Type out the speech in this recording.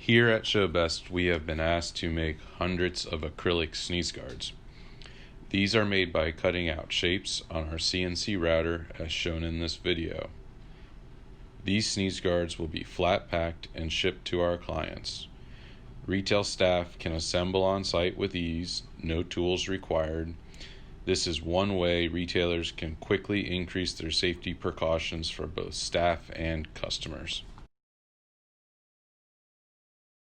Here at Showbest, we have been asked to make hundreds of acrylic sneeze guards. These are made by cutting out shapes on our CNC router as shown in this video. These sneeze guards will be flat packed and shipped to our clients. Retail staff can assemble on site with ease, no tools required. This is one way retailers can quickly increase their safety precautions for both staff and customers.